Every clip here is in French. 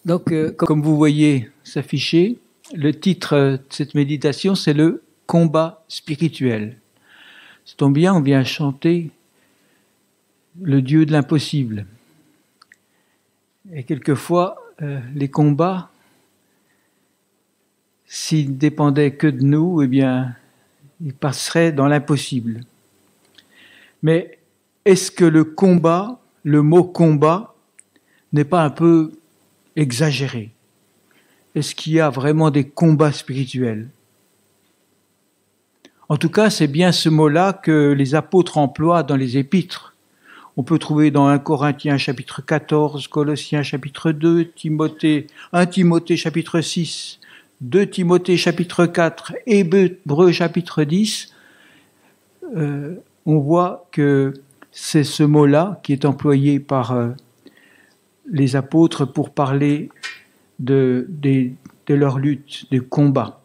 Donc, comme vous voyez s'afficher, le titre de cette méditation, c'est le combat spirituel. Ça tombe bien, on vient chanter le Dieu de l'impossible. Et quelquefois, les combats, s'ils dépendaient que de nous, eh bien, ils passeraient dans l'impossible. Mais est-ce que le combat, le mot combat, n'est pas un peu exagéré? Est-ce qu'il y a vraiment des combats spirituels? En tout cas, c'est bien ce mot-là que les apôtres emploient dans les épîtres. On peut trouver dans 1 Corinthiens chapitre 14, Colossiens chapitre 2, 1 Timothée chapitre 6, 2 Timothée chapitre 4, Hébreux chapitre 10. On voit que c'est ce mot-là qui est employé par les apôtres pour parler de leur lutte, des combats.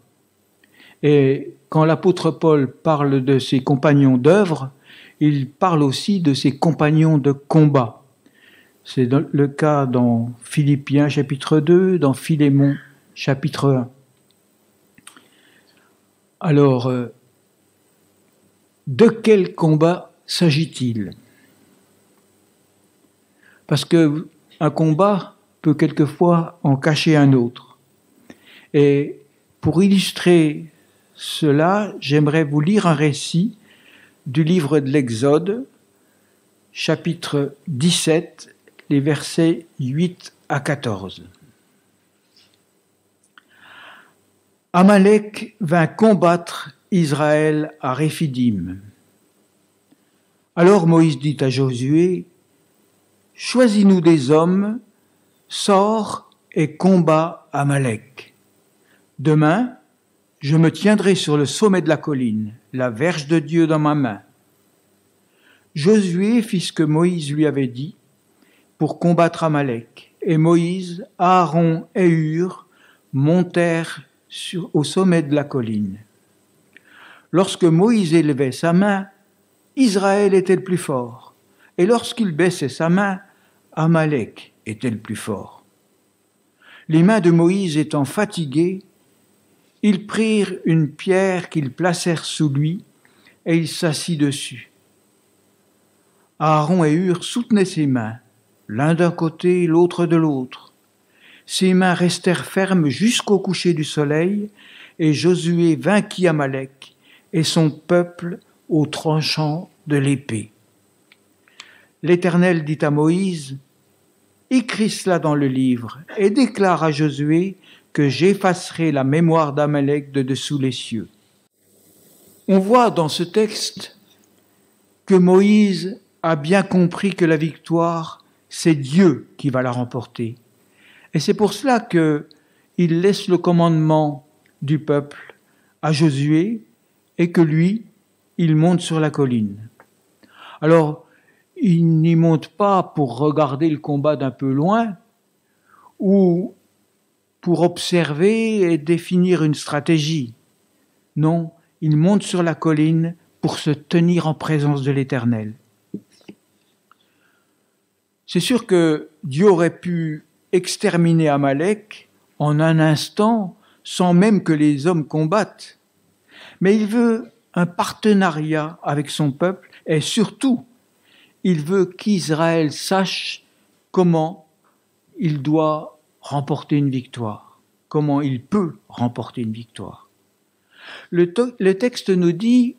Et quand l'apôtre Paul parle de ses compagnons d'œuvre, il parle aussi de ses compagnons de combat. C'est le cas dans Philippiens chapitre 2, dans Philémon chapitre 1. Alors, de quel combat s'agit-il? Parce qu'un combat peut quelquefois en cacher un autre. Et pour illustrer cela, j'aimerais vous lire un récit du livre de l'Exode, chapitre 17, les versets 8 à 14. Amalek vint combattre Israël à Réphidim. Alors Moïse dit à Josué, « Choisis-nous des hommes, sors et combat Amalek. Demain, je me tiendrai sur le sommet de la colline, la verge de Dieu dans ma main. » Josué fit ce que Moïse lui avait dit pour combattre Amalek. Et Moïse, Aaron et Hur montèrent au sommet de la colline. Lorsque Moïse élevait sa main, Israël était le plus fort. Et lorsqu'il baissait sa main, Amalek était le plus fort. Les mains de Moïse étant fatiguées, ils prirent une pierre qu'ils placèrent sous lui et il s'assit dessus. Aaron et Hur soutenaient ses mains, l'un d'un côté, l'autre de l'autre. Ses mains restèrent fermes jusqu'au coucher du soleil et Josué vainquit Amalek et son peuple au tranchant de l'épée. L'Éternel dit à Moïse, « Écris cela dans le livre et déclare à Josué que j'effacerai la mémoire d'Amalek de dessous les cieux. » On voit dans ce texte que Moïse a bien compris que la victoire, c'est Dieu qui va la remporter. Et c'est pour cela qu'il laisse le commandement du peuple à Josué et que lui, il monte sur la colline. Alors, il n'y monte pas pour regarder le combat d'un peu loin ou pour observer et définir une stratégie. Non, il monte sur la colline pour se tenir en présence de l'Éternel. C'est sûr que Dieu aurait pu exterminer Amalek en un instant sans même que les hommes combattent. Mais il veut un partenariat avec son peuple et surtout, il veut qu'Israël sache comment il doit remporter une victoire, comment il peut remporter une victoire. Le texte nous dit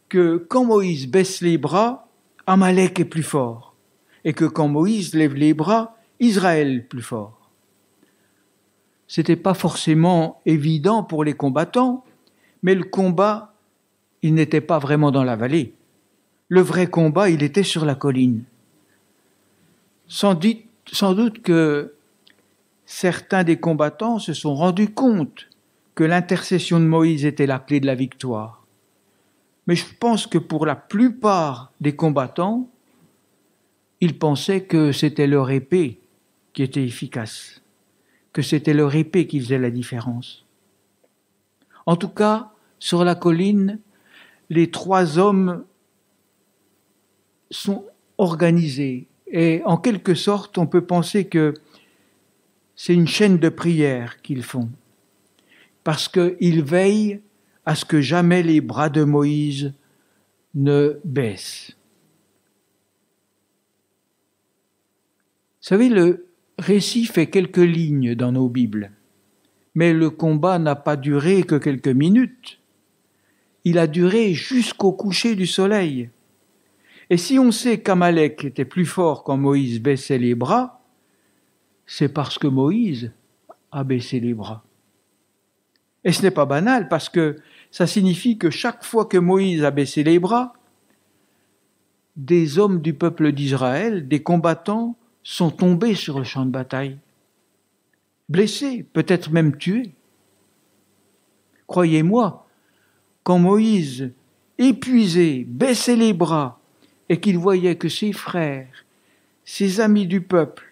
que quand Moïse baisse les bras, Amalek est plus fort, et que quand Moïse lève les bras, Israël est plus fort. C'était pas forcément évident pour les combattants, mais le combat, il n'était pas vraiment dans la vallée. Le vrai combat, il était sur la colline. Sans doute que certains des combattants se sont rendus compte que l'intercession de Moïse était la clé de la victoire. Mais je pense que pour la plupart des combattants, ils pensaient que c'était leur épée qui était efficace, que c'était leur épée qui faisait la différence. En tout cas, sur la colline, les trois hommes sont organisés et en quelque sorte, on peut penser que c'est une chaîne de prières qu'ils font, parce qu'ils veillent à ce que jamais les bras de Moïse ne baissent. Vous savez, le récit fait quelques lignes dans nos Bibles, mais le combat n'a pas duré que quelques minutes. Il a duré jusqu'au coucher du soleil. Et si on sait qu'Amalek était plus fort quand Moïse baissait les bras, c'est parce que Moïse a baissé les bras. Et ce n'est pas banal, parce que ça signifie que chaque fois que Moïse a baissé les bras, des hommes du peuple d'Israël, des combattants, sont tombés sur le champ de bataille, blessés, peut-être même tués. Croyez-moi, quand Moïse, épuisé, baissait les bras et qu'il voyait que ses frères, ses amis du peuple,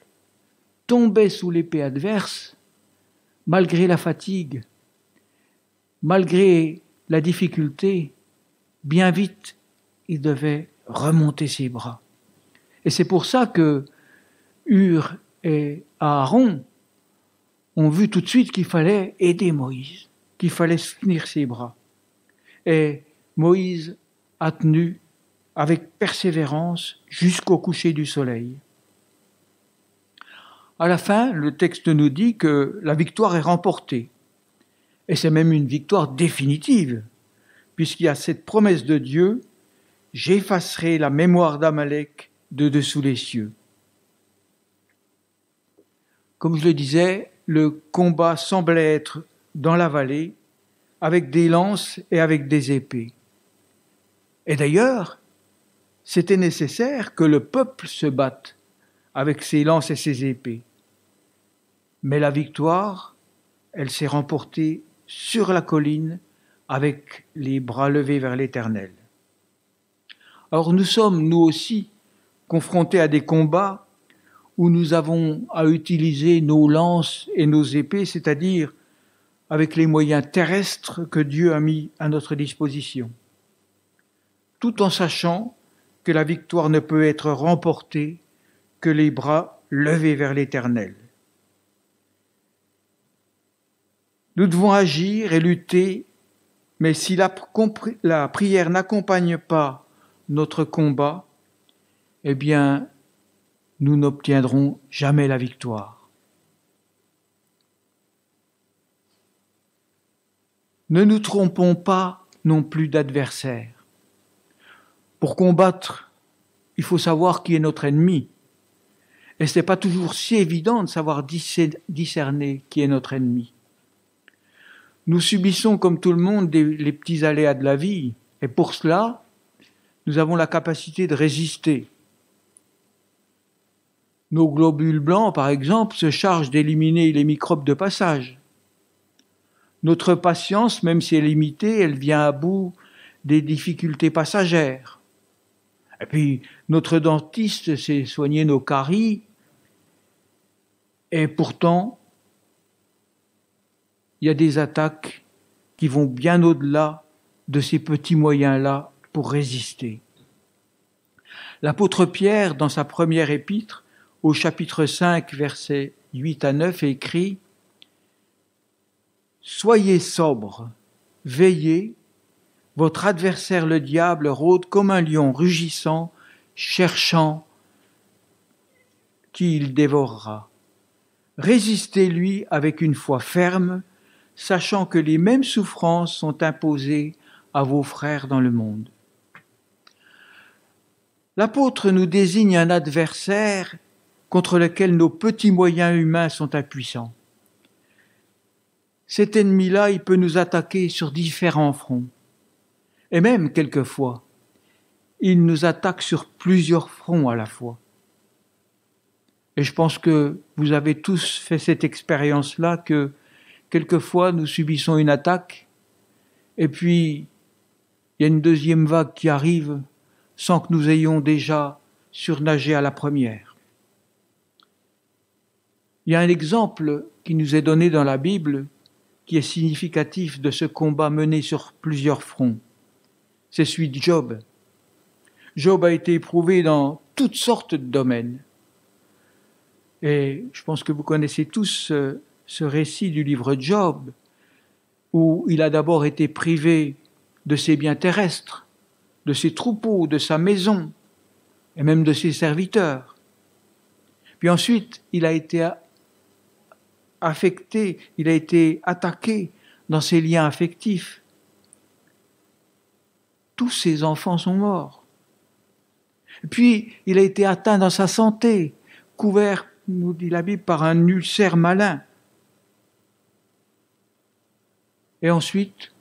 tombaient sous l'épée adverse, malgré la fatigue, malgré la difficulté, bien vite, il devait remonter ses bras. Et c'est pour ça que Hur et Aaron ont vu tout de suite qu'il fallait aider Moïse, qu'il fallait soutenir ses bras. Et Moïse a tenu avec persévérance jusqu'au coucher du soleil. À la fin, le texte nous dit que la victoire est remportée. Et c'est même une victoire définitive, puisqu'il y a cette promesse de Dieu, « J'effacerai la mémoire d'Amalek de dessous les cieux ». Comme je le disais, le combat semblait être dans la vallée, avec des lances et avec des épées. Et d'ailleurs, c'était nécessaire que le peuple se batte avec ses lances et ses épées. Mais la victoire, elle s'est remportée sur la colline avec les bras levés vers l'Éternel. Alors nous sommes, nous aussi, confrontés à des combats où nous avons à utiliser nos lances et nos épées, c'est-à-dire avec les moyens terrestres que Dieu a mis à notre disposition, tout en sachant que la victoire ne peut être remportée que les bras levés vers l'Éternel. Nous devons agir et lutter, mais si la prière n'accompagne pas notre combat, eh bien, nous n'obtiendrons jamais la victoire. Ne nous trompons pas non plus d'adversaire. Pour combattre, il faut savoir qui est notre ennemi. Et ce n'est pas toujours si évident de savoir discerner qui est notre ennemi. Nous subissons, comme tout le monde, les petits aléas de la vie. Et pour cela, nous avons la capacité de résister. Nos globules blancs, par exemple, se chargent d'éliminer les microbes de passage. Notre patience, même si elle est limitée, elle vient à bout des difficultés passagères. Et puis, notre dentiste sait soigner nos caries, et pourtant, il y a des attaques qui vont bien au-delà de ces petits moyens-là pour résister. L'apôtre Pierre, dans sa première épître, au chapitre 5, versets 8 à 9, écrit « Soyez sobres, veillez, votre adversaire le diable rôde comme un lion rugissant, cherchant qui il dévorera. Résistez-lui avec une foi ferme, sachant que les mêmes souffrances sont imposées à vos frères dans le monde. » L'apôtre nous désigne un adversaire contre lequel nos petits moyens humains sont impuissants. Cet ennemi-là, il peut nous attaquer sur différents fronts. Et même, quelquefois, il nous attaque sur plusieurs fronts à la fois. Et je pense que vous avez tous fait cette expérience-là, que quelquefois nous subissons une attaque, et puis il y a une deuxième vague qui arrive sans que nous ayons déjà surnagé à la première. Il y a un exemple qui nous est donné dans la Bible qui est significatif de ce combat mené sur plusieurs fronts. C'est celui de Job. Job a été éprouvé dans toutes sortes de domaines. Et je pense que vous connaissez tous ce récit du livre de Job, où il a d'abord été privé de ses biens terrestres, de ses troupeaux, de sa maison, et même de ses serviteurs. Puis ensuite, il a été affecté, il a été attaqué dans ses liens affectifs. Tous ses enfants sont morts. Puis, il a été atteint dans sa santé, couvert, nous dit la Bible, par un ulcère malin. Et ensuite,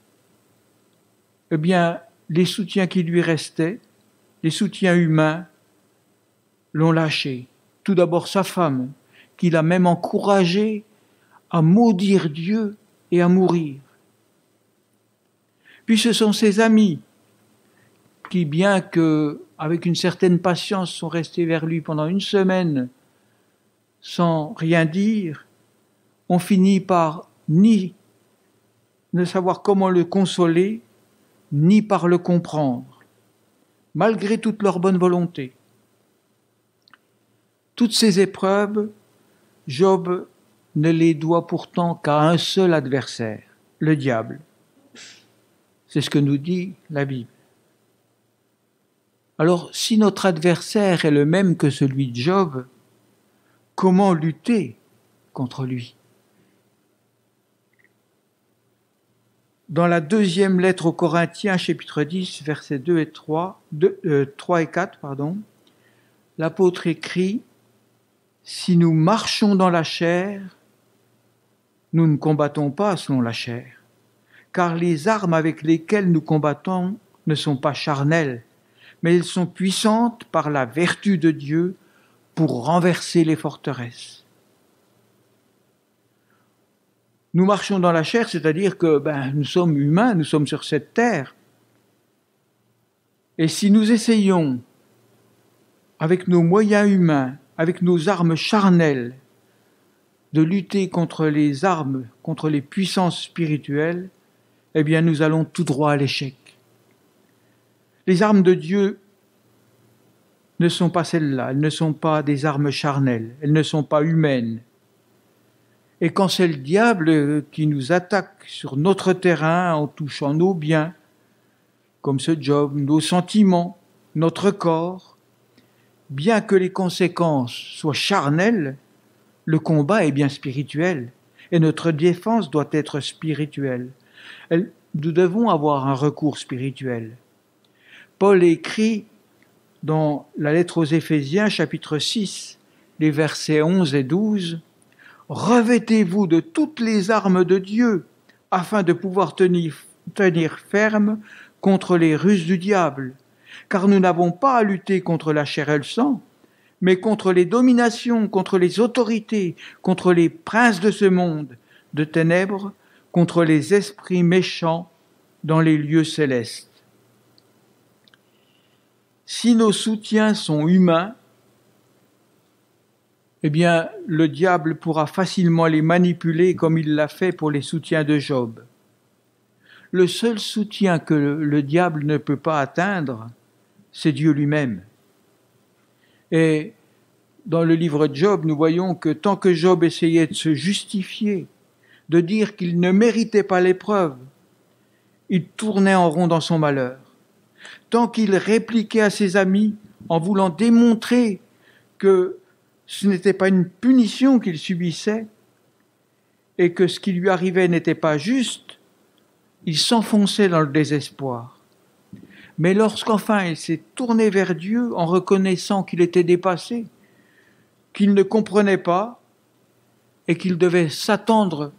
eh bien, les soutiens qui lui restaient, les soutiens humains, l'ont lâché. Tout d'abord sa femme, qui l'a même encouragé à maudire Dieu et à mourir. Puis ce sont ses amis qui, bien que avec une certaine patience, sont restés vers lui pendant une semaine sans rien dire, ont fini par ni ne savoir comment le consoler, ni par le comprendre, malgré toute leur bonne volonté. Toutes ces épreuves, Job ne les doit pourtant qu'à un seul adversaire, le diable. C'est ce que nous dit la Bible. Alors, si notre adversaire est le même que celui de Job, comment lutter contre lui? Dans la deuxième lettre aux Corinthiens, chapitre 10, versets 3 et 4, l'apôtre écrit « Si nous marchons dans la chair, nous ne combattons pas selon la chair, car les armes avec lesquelles nous combattons ne sont pas charnelles, mais elles sont puissantes par la vertu de Dieu pour renverser les forteresses. » Nous marchons dans la chair, c'est-à-dire que nous sommes humains, nous sommes sur cette terre. Et si nous essayons, avec nos moyens humains, avec nos armes charnelles, de lutter contre les armes, contre les puissances spirituelles, eh bien nous allons tout droit à l'échec. Les armes de Dieu ne sont pas celles-là, elles ne sont pas des armes charnelles, elles ne sont pas humaines. Et quand c'est le diable qui nous attaque sur notre terrain en touchant nos biens, comme ce Job, nos sentiments, notre corps, bien que les conséquences soient charnelles, le combat est bien spirituel et notre défense doit être spirituelle. Nous devons avoir un recours spirituel. Paul écrit dans la lettre aux Éphésiens, chapitre 6, les versets 11 et 12, « Revêtez-vous de toutes les armes de Dieu, afin de pouvoir tenir ferme contre les ruses du diable, car nous n'avons pas à lutter contre la chair et le sang, mais contre les dominations, contre les autorités, contre les princes de ce monde de ténèbres, contre les esprits méchants dans les lieux célestes. » Si nos soutiens sont humains, eh bien, le diable pourra facilement les manipuler comme il l'a fait pour les soutiens de Job. Le seul soutien que le diable ne peut pas atteindre, c'est Dieu lui-même. Et dans le livre de Job, nous voyons que tant que Job essayait de se justifier, de dire qu'il ne méritait pas l'épreuve, il tournait en rond dans son malheur. Tant qu'il répliquait à ses amis en voulant démontrer que ce n'était pas une punition qu'il subissait et que ce qui lui arrivait n'était pas juste, il s'enfonçait dans le désespoir. Mais lorsqu'enfin il s'est tourné vers Dieu en reconnaissant qu'il était dépassé, qu'il ne comprenait pas et qu'il devait s'attendre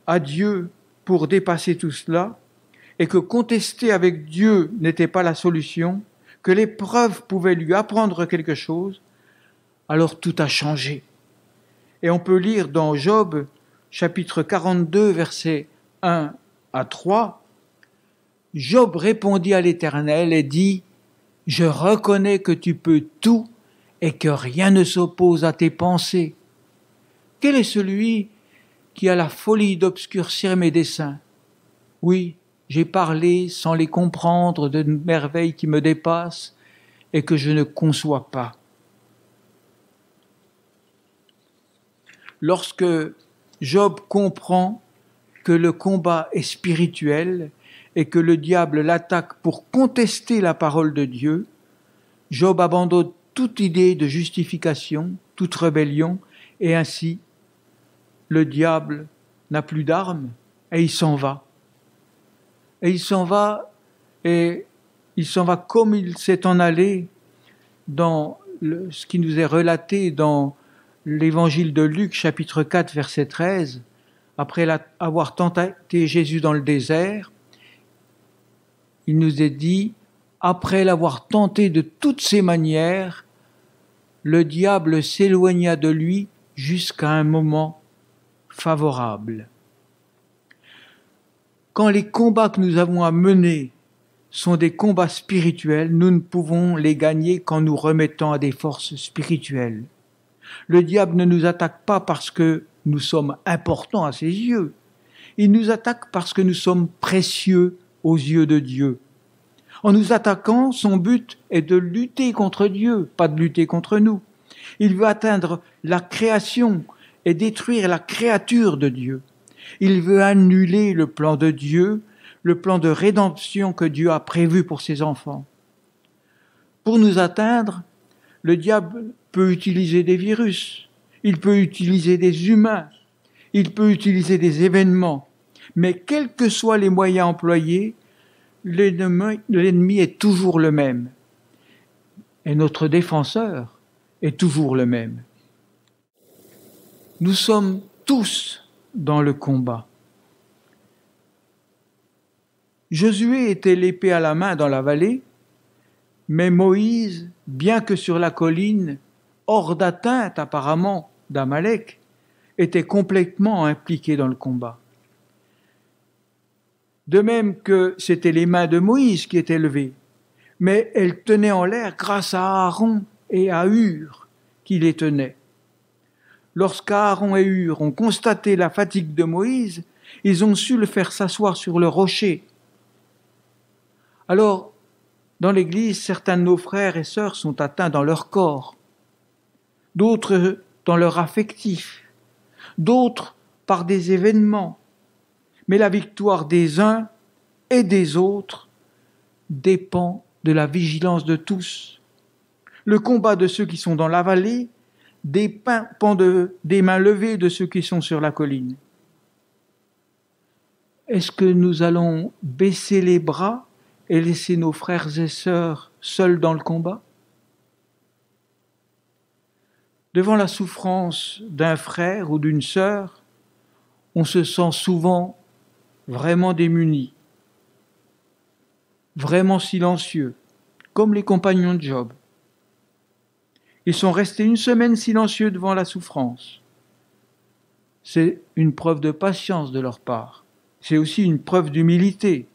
à Dieu pour dépasser tout cela, et que contester avec Dieu n'était pas la solution, que l'épreuve pouvait lui apprendre quelque chose, alors tout a changé. Et on peut lire dans Job, chapitre 42, versets 1 à 3, « Job répondit à l'Éternel et dit, « Je reconnais que tu peux tout et que rien ne s'oppose à tes pensées. Quel est celui qui a la folie d'obscurcir mes desseins? Oui, j'ai parlé sans les comprendre de merveilles qui me dépassent et que je ne conçois pas. » lorsque Job comprend que le combat est spirituel et que le diable l'attaque pour contester la parole de Dieu, Job abandonne toute idée de justification, toute rébellion, et ainsi le diable n'a plus d'armes et il s'en va. Et il s'en va comme il s'est en allé dans ce qui nous est relaté dans l'évangile de Luc, chapitre 4, verset 13. Après avoir tenté Jésus dans le désert, il nous est dit, après l'avoir tenté de toutes ses manières, le diable s'éloigna de lui jusqu'à un moment favorable. Quand les combats que nous avons à mener sont des combats spirituels, nous ne pouvons les gagner qu'en nous remettant à des forces spirituelles. Le diable ne nous attaque pas parce que nous sommes importants à ses yeux. Il nous attaque parce que nous sommes précieux aux yeux de Dieu. En nous attaquant, son but est de lutter contre Dieu, pas de lutter contre nous. Il veut atteindre la création et détruire la créature de Dieu. Il veut annuler le plan de Dieu, le plan de rédemption que Dieu a prévu pour ses enfants. Pour nous atteindre, le diable peut utiliser des virus, il peut utiliser des humains, il peut utiliser des événements, mais quels que soient les moyens employés, l'ennemi est toujours le même. Et notre défenseur est toujours le même. Nous sommes tous dans le combat. Josué était l'épée à la main dans la vallée, mais Moïse, bien que sur la colline, hors d'atteinte apparemment d'Amalek, était complètement impliqué dans le combat. De même que c'étaient les mains de Moïse qui étaient levées, mais elles tenaient en l'air grâce à Aaron et à Hur qui les tenaient. Lorsqu'Aaron et Hur ont constaté la fatigue de Moïse, ils ont su le faire s'asseoir sur le rocher. Alors, dans l'Église, certains de nos frères et sœurs sont atteints dans leur corps, d'autres dans leur affectif, d'autres par des événements. Mais la victoire des uns et des autres dépend de la vigilance de tous. Le combat de ceux qui sont dans la vallée dépend des mains levées de ceux qui sont sur la colline. Est-ce que nous allons baisser les bras et laisser nos frères et sœurs seuls dans le combat? Devant la souffrance d'un frère ou d'une sœur, on se sent souvent vraiment démunis, vraiment silencieux, comme les compagnons de Job. Ils sont restés une semaine silencieux devant la souffrance. C'est une preuve de patience de leur part. C'est aussi une preuve d'humilité.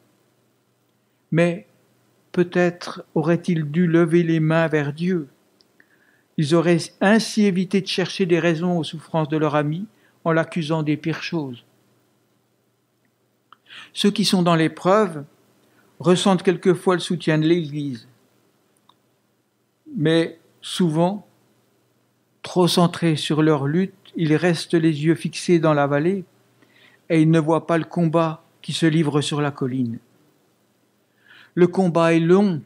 Mais peut-être auraient-ils dû lever les mains vers Dieu. Ils auraient ainsi évité de chercher des raisons aux souffrances de leur ami en l'accusant des pires choses. Ceux qui sont dans l'épreuve ressentent quelquefois le soutien de l'Église, mais souvent, trop centrés sur leur lutte, ils restent les yeux fixés dans la vallée et ils ne voient pas le combat qui se livre sur la colline. Le combat est long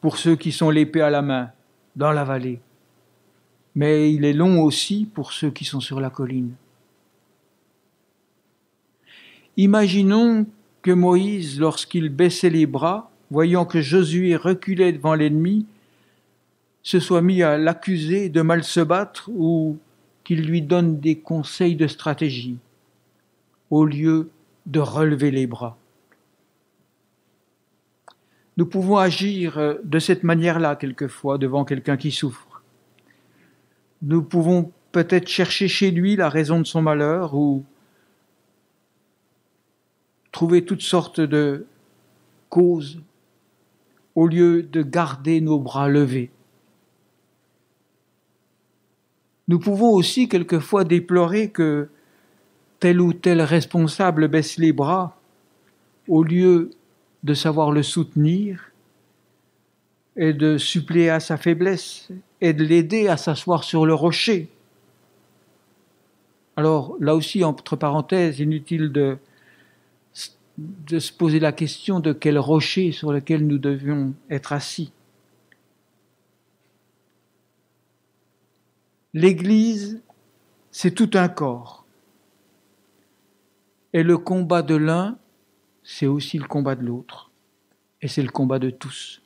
pour ceux qui sont l'épée à la main dans la vallée, mais il est long aussi pour ceux qui sont sur la colline. Imaginons que Moïse, lorsqu'il baissait les bras, voyant que Josué reculait devant l'ennemi, se soit mis à l'accuser de mal se battre ou qu'il lui donne des conseils de stratégie, au lieu de relever les bras. Nous pouvons agir de cette manière-là quelquefois devant quelqu'un qui souffre. Nous pouvons peut-être chercher chez lui la raison de son malheur ou trouver toutes sortes de causes au lieu de garder nos bras levés. Nous pouvons aussi quelquefois déplorer que tel ou tel responsable baisse les bras au lieu de savoir le soutenir et de suppléer à sa faiblesse et de l'aider à s'asseoir sur le rocher. Alors là aussi, entre parenthèses, inutile de se poser la question de quel rocher sur lequel nous devions être assis. L'Église, c'est tout un corps. Et le combat de l'un, c'est aussi le combat de l'autre. Et c'est le combat de tous.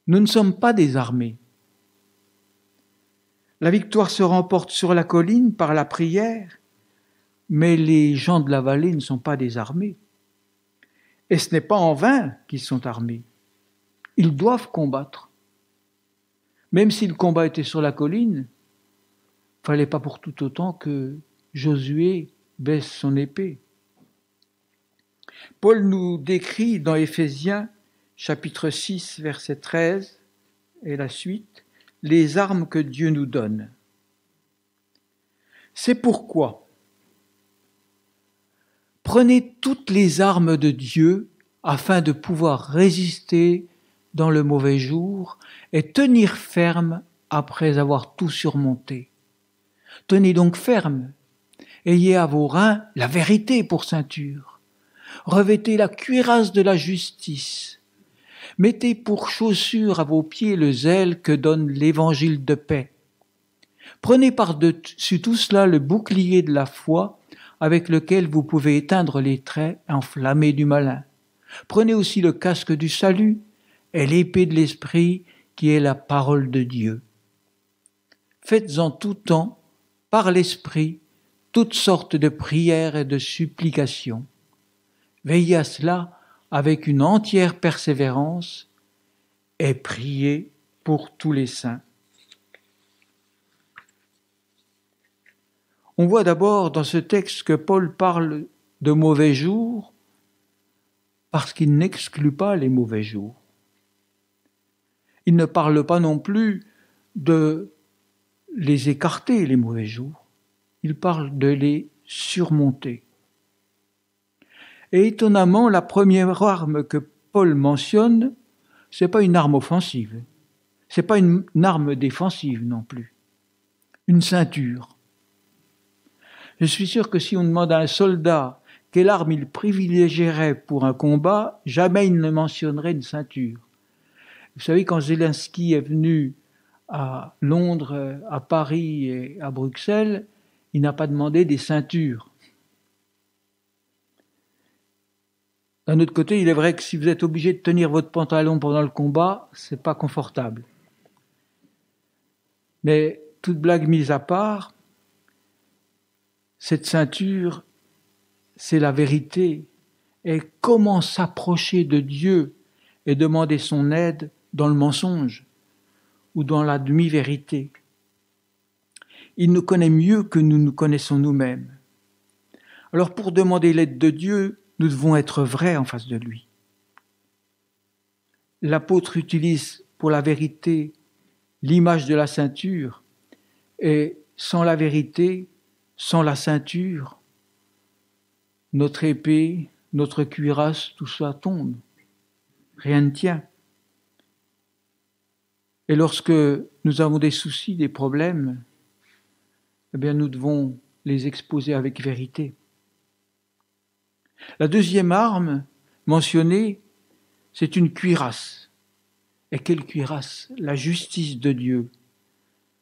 Nous ne sommes pas désarmés. La victoire se remporte sur la colline par la prière, mais les gens de la vallée ne sont pas désarmés. Et ce n'est pas en vain qu'ils sont armés. Ils doivent combattre. Même si le combat était sur la colline, il ne fallait pas pour tout autant que Josué baisse son épée. Paul nous décrit dans Éphésiens, chapitre 6, verset 13 et la suite, les armes que Dieu nous donne. C'est pourquoi prenez toutes les armes de Dieu afin de pouvoir résister dans le mauvais jour et tenir ferme après avoir tout surmonté. Tenez donc ferme, ayez à vos reins la vérité pour ceinture, revêtez la cuirasse de la justice, mettez pour chaussure à vos pieds le zèle que donne l'évangile de paix. Prenez par-dessus tout cela le bouclier de la foi avec lequel vous pouvez éteindre les traits enflammés du malin. Prenez aussi le casque du salut et l'épée de l'esprit qui est la parole de Dieu. Faites en tout temps, par l'esprit, toutes sortes de prières et de supplications. Veillez à cela avec une entière persévérance et priez pour tous les saints. On voit d'abord dans ce texte que Paul parle de mauvais jours parce qu'il n'exclut pas les mauvais jours. Il ne parle pas non plus de les écarter, les mauvais jours. Il parle de les surmonter. Et étonnamment, la première arme que Paul mentionne, ce n'est pas une arme offensive. Ce n'est pas une arme défensive non plus. Une ceinture. Je suis sûr que si on demande à un soldat quelle arme il privilégierait pour un combat, jamais il ne mentionnerait une ceinture. Vous savez, quand Zelensky est venu à Londres, à Paris et à Bruxelles, il n'a pas demandé des ceintures. D'un autre côté, il est vrai que si vous êtes obligé de tenir votre pantalon pendant le combat, c'est pas confortable. Mais toute blague mise à part, cette ceinture, c'est la vérité. Et comment s'approcher de Dieu et demander son aide dans le mensonge ou dans la demi-vérité? Il nous connaît mieux que nous nous connaissons nous-mêmes. Alors pour demander l'aide de Dieu, nous devons être vrais en face de lui. L'apôtre utilise pour la vérité l'image de la ceinture, et sans la vérité, sans la ceinture, notre épée, notre cuirasse, tout ça tombe. Rien ne tient. Et lorsque nous avons des soucis, des problèmes, eh bien nous devons les exposer avec vérité. La deuxième arme mentionnée, c'est une cuirasse. Et quelle cuirasse? La justice de Dieu.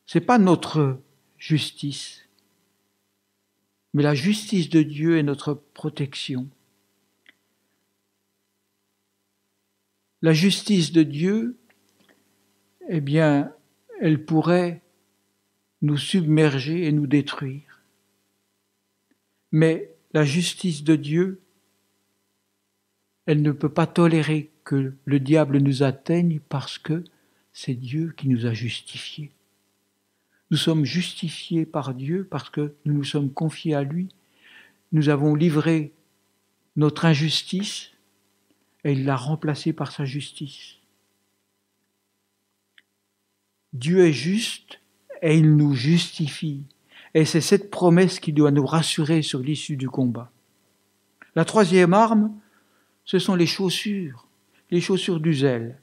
Ce n'est pas notre justice, mais la justice de Dieu est notre protection. La justice de Dieu, eh bien, elle pourrait nous submerger et nous détruire. Mais la justice de Dieu, elle ne peut pas tolérer que le diable nous atteigne parce que c'est Dieu qui nous a justifiés. Nous sommes justifiés par Dieu parce que nous nous sommes confiés à lui. Nous avons livré notre injustice et il l'a remplacée par sa justice. Dieu est juste et il nous justifie. Et c'est cette promesse qui doit nous rassurer sur l'issue du combat. La troisième arme, ce sont les chaussures du zèle.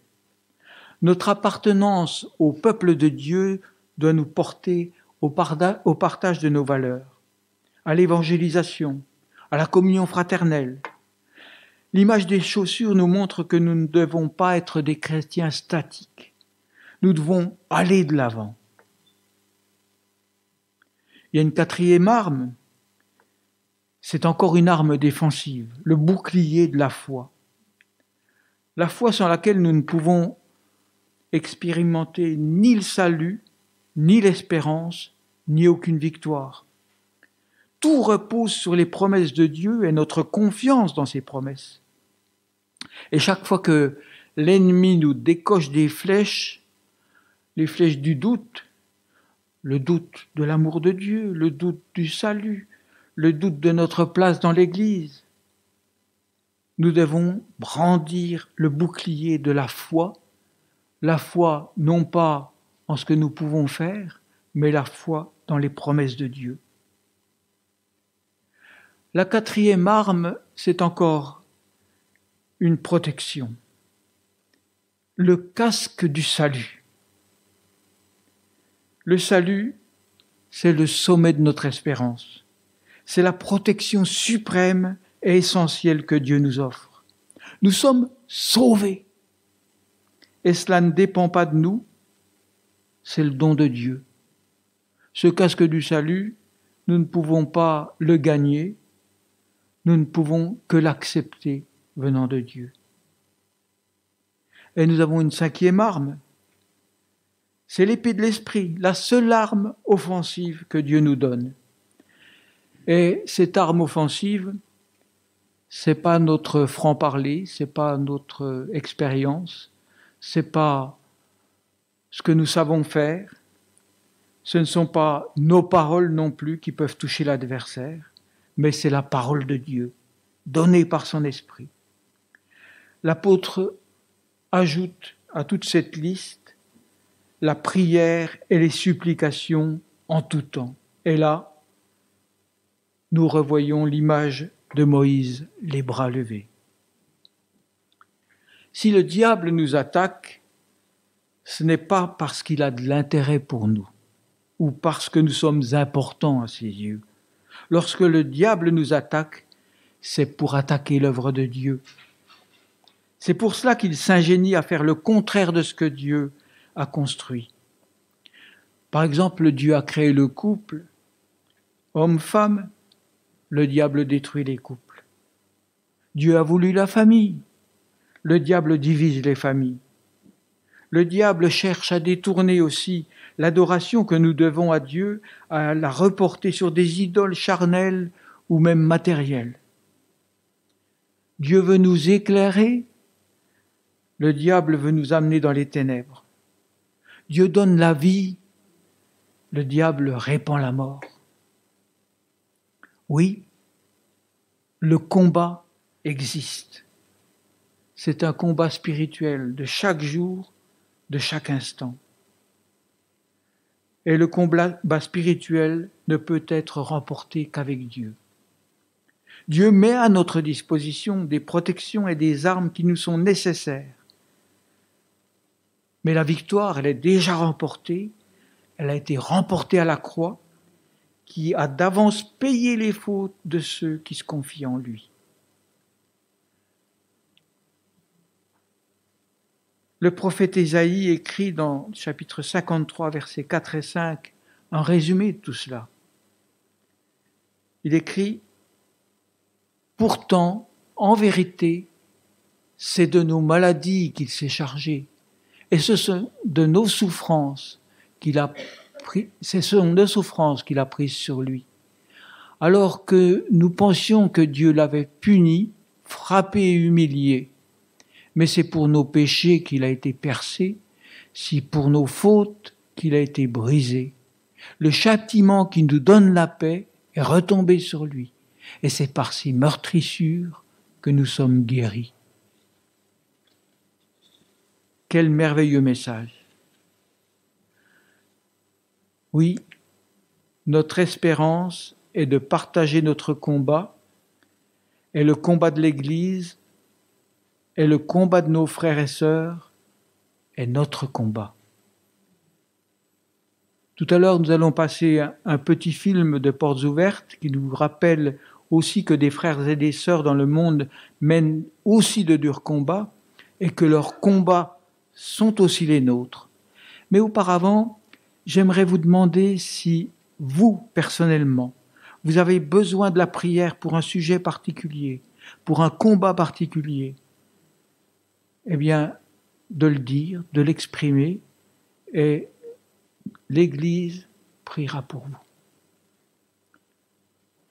Notre appartenance au peuple de Dieu doit nous porter au partage de nos valeurs, à l'évangélisation, à la communion fraternelle. L'image des chaussures nous montre que nous ne devons pas être des chrétiens statiques. Nous devons aller de l'avant. Il y a une quatrième arme, c'est encore une arme défensive, le bouclier de la foi. La foi sans laquelle nous ne pouvons expérimenter ni le salut, ni l'espérance, ni aucune victoire. Tout repose sur les promesses de Dieu et notre confiance dans ses promesses. Et chaque fois que l'ennemi nous décoche des flèches, les flèches du doute, le doute de l'amour de Dieu, le doute du salut, le doute de notre place dans l'Église, nous devons brandir le bouclier de la foi non pas en ce que nous pouvons faire, mais la foi dans les promesses de Dieu. La quatrième arme, c'est encore une protection, le casque du salut. Le salut, c'est le sommet de notre espérance. C'est la protection suprême et essentielle que Dieu nous offre. Nous sommes sauvés. Et cela ne dépend pas de nous, c'est le don de Dieu. Ce casque du salut, nous ne pouvons pas le gagner, nous ne pouvons que l'accepter venant de Dieu. Et nous avons une cinquième arme, c'est l'épée de l'esprit, la seule arme offensive que Dieu nous donne. Et cette arme offensive, c'est pas notre franc-parler, c'est pas notre expérience, c'est pas ce que nous savons faire, ce ne sont pas nos paroles non plus qui peuvent toucher l'adversaire, mais c'est la parole de Dieu, donnée par son esprit. L'apôtre ajoute à toute cette liste la prière et les supplications en tout temps. Et là, nous revoyons l'image de Moïse, les bras levés. Si le diable nous attaque, ce n'est pas parce qu'il a de l'intérêt pour nous ou parce que nous sommes importants à ses yeux. Lorsque le diable nous attaque, c'est pour attaquer l'œuvre de Dieu. C'est pour cela qu'il s'ingénie à faire le contraire de ce que Dieu a construit. Par exemple, Dieu a créé le couple, homme-femme, le diable détruit les couples. Dieu a voulu la famille, le diable divise les familles. Le diable cherche à détourner aussi l'adoration que nous devons à Dieu, à la reporter sur des idoles charnelles ou même matérielles. Dieu veut nous éclairer, le diable veut nous amener dans les ténèbres. Dieu donne la vie, le diable répand la mort. Oui, le combat existe. C'est un combat spirituel de chaque jour, de chaque instant. Et le combat spirituel ne peut être remporté qu'avec Dieu. Dieu met à notre disposition des protections et des armes qui nous sont nécessaires. Mais la victoire, elle est déjà remportée. Elle a été remportée à la croix, qui a d'avance payé les fautes de ceux qui se confient en lui. Le prophète Ésaïe écrit dans le chapitre 53, versets 4 et 5, un résumé de tout cela. Il écrit « Pourtant, en vérité, c'est de nos maladies qu'il s'est chargé, et ce sont de nos souffrances qu'il a prises sur lui. Alors que nous pensions que Dieu l'avait puni, frappé et humilié, mais c'est pour nos péchés qu'il a été percé, c'est pour nos fautes qu'il a été brisé. Le châtiment qui nous donne la paix est retombé sur lui, et c'est par ses meurtrissures que nous sommes guéris. » Quel merveilleux message! Oui, notre espérance est de partager notre combat, et le combat de l'Église, et le combat de nos frères et sœurs est notre combat. Tout à l'heure, nous allons passer un petit film de Portes ouvertes qui nous rappelle aussi que des frères et des sœurs dans le monde mènent aussi de durs combats et que leurs combats sont aussi les nôtres. Mais auparavant, j'aimerais vous demander si vous, personnellement, vous avez besoin de la prière pour un sujet particulier, pour un combat particulier. Eh bien, de le dire, de l'exprimer, et l'Église priera pour vous.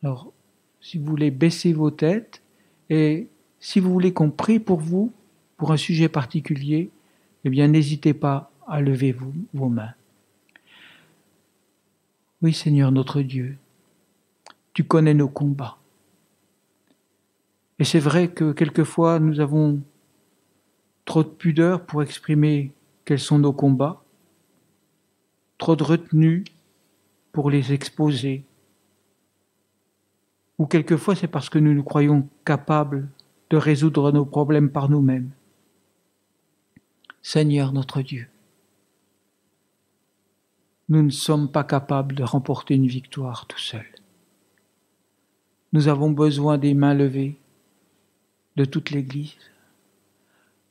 Alors, si vous voulez baisser vos têtes, et si vous voulez qu'on prie pour vous, pour un sujet particulier, eh bien, n'hésitez pas à lever vos mains. Oui, Seigneur notre Dieu, tu connais nos combats. Et c'est vrai que quelquefois, nous avons trop de pudeur pour exprimer quels sont nos combats, trop de retenue pour les exposer. Ou quelquefois, c'est parce que nous nous croyons capables de résoudre nos problèmes par nous-mêmes. Seigneur notre Dieu, nous ne sommes pas capables de remporter une victoire tout seuls. Nous avons besoin des mains levées de toute l'Église.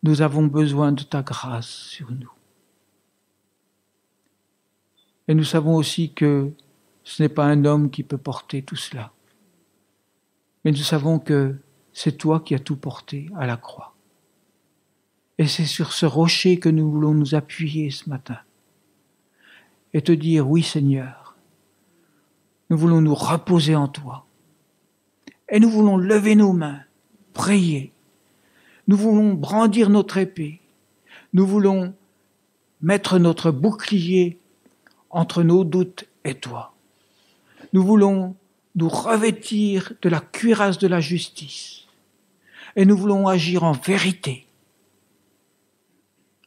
Nous avons besoin de ta grâce sur nous. Et nous savons aussi que ce n'est pas un homme qui peut porter tout cela. Mais nous savons que c'est toi qui as tout porté à la croix. Et c'est sur ce rocher que nous voulons nous appuyer ce matin. Et te dire, oui Seigneur, nous voulons nous reposer en toi. Et nous voulons lever nos mains, prier. Nous voulons brandir notre épée. Nous voulons mettre notre bouclier entre nos doutes et toi. Nous voulons nous revêtir de la cuirasse de la justice. Et nous voulons agir en vérité,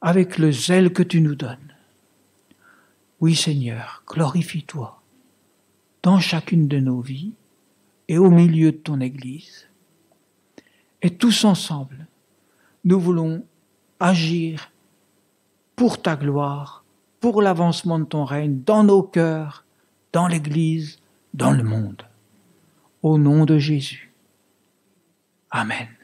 avec le zèle que tu nous donnes. Oui Seigneur, glorifie-toi dans chacune de nos vies et au milieu de ton Église. Et tous ensemble, nous voulons agir pour ta gloire, pour l'avancement de ton règne, dans nos cœurs, dans l'Église, dans le monde. Au nom de Jésus. Amen.